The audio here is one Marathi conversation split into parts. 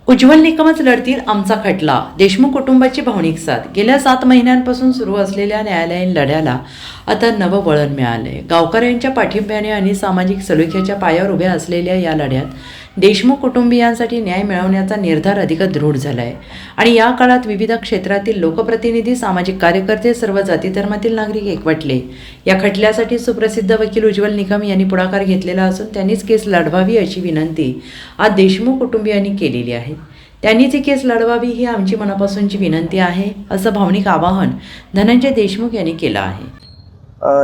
उज्ज्वल निकमच लढतील आमचा खटला. देशमुख कुटुंबाची भावनिक साथ. गेल्या 7 महिन्यांपासून सुरू असलेल्या न्यायालयीन लढ्याला आता नवं वळण मिळालंय. गावकऱ्यांच्या पाठिंब्याने आणि सामाजिक सलोख्याच्या पायावर उभ्या असलेल्या या लढ्यात देशमुख कुटुंबियांसाठी न्याय मिळवण्याचा निर्धार अधिक दृढ झालाय. आणि या काळात विविध क्षेत्रातील लोकप्रतिनिधी, सामाजिक कार्यकर्ते, सर्व जाती धर्मातील नागरिक एकवटले. या खटल्यासाठी सुप्रसिद्ध वकील उज्ज्वल निकम यांनी पुढाकार घेतलेला असून त्यांनीच केस लढवावी अशी विनंती आज देशमुख कुटुंबियांनी केलेली आहे. त्यांनीच ही केस लढवावी ही आमची मनापासूनची विनंती आहे, असं भावनिक आवाहन धनंजय देशमुख यांनी केलं आहे.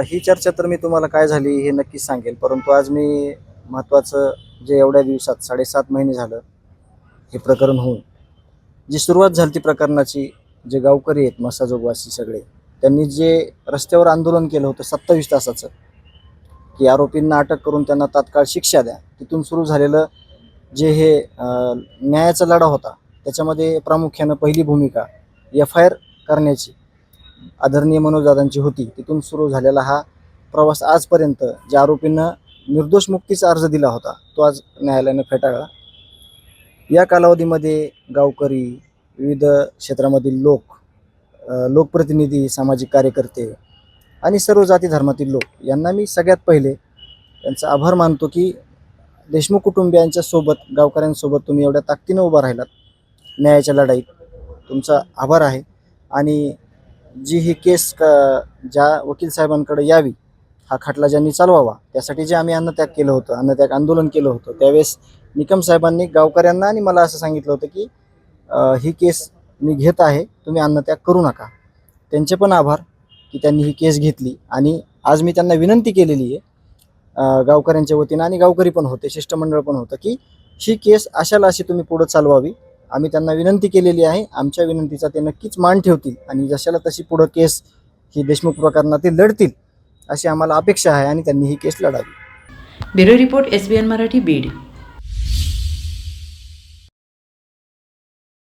ही चर्चा तर मी तुम्हाला काय झाली हे नक्कीच सांगेल, परंतु आज मी महत्त्वाचं जे एवढ्या दिवसात 7.5 महिने झालं हे प्रकरण होऊन जी सुरुवात झाली ती प्रकरणाची, जे गावकरी आहेत मसाजोगवासी सगळे, त्यांनी जे रस्त्यावर आंदोलन केलं होतं 27 तासाचं की आरोपींना अटक करून त्यांना तात्काळ शिक्षा द्या, तिथून सुरू झालेलं जे हे न्यायाचा लढा होता त्याच्यामध्ये प्रामुख्यानं पहिली भूमिका FIR करण्याची आदरणीय मनोजदादांची होती. तिथून सुरू झालेला हा प्रवास आजपर्यंत ज्या आरोपींना निर्दोष मुक्तीचा अर्ज दिला होता तो आज न्यायालयानं फेटाळला. या कालावधीमध्ये गावकरी, विविध क्षेत्रामधील लोकप्रतिनिधी, सामाजिक कार्यकर्ते आणि सर्व जाती धर्मातील लोक यांना मी सगळ्यात पहिले त्यांचा आभार मानतो की देशमुख कुटुंबियांच्या सोबत, गावकऱ्यांसोबत तुम्ही एवढ्या ताकदीनं उभा राहिलात न्यायाच्या लढाईत. तुमचा आभार आहे. आणि जी ही केस ज्या वकील साहेबांकडे यावी, हा खटला ज्यांनी चालवावा, त्यासाठी जे आम्ही अन्नत्याग केलं होतं, अन्नत्याग आंदोलन केलं होतं, त्यावेळेस निकम साहेबांनी गावकऱ्यांना आणि मला असं सांगितलं होतं की ही केस मी घेत आहे, तुम्ही अन्नत्याग करू नका. त्यांचे पण आभार की त्यांनी ही केस घेतली. आणि आज मी त्यांना विनंती केलेली आहे गावकऱ्यांच्या वतीनं, आणि गावकरी पण होते, शिष्टमंडळ पण होतं, की ही केस अशाला अशी तुम्ही पुढं चालवावी. आम्ही त्यांना विनंती केलेली आहे. आमच्या विनंतीचा ते नक्कीच मान ठेवतील आणि जशाला तशी पुढं केस ही देशमुख प्रकरणातील लढतील अशी आम्हाला अपेक्षा आहे आणि त्यांनी ही केस लढावी. Bureau report, SBN Marathi, Beed.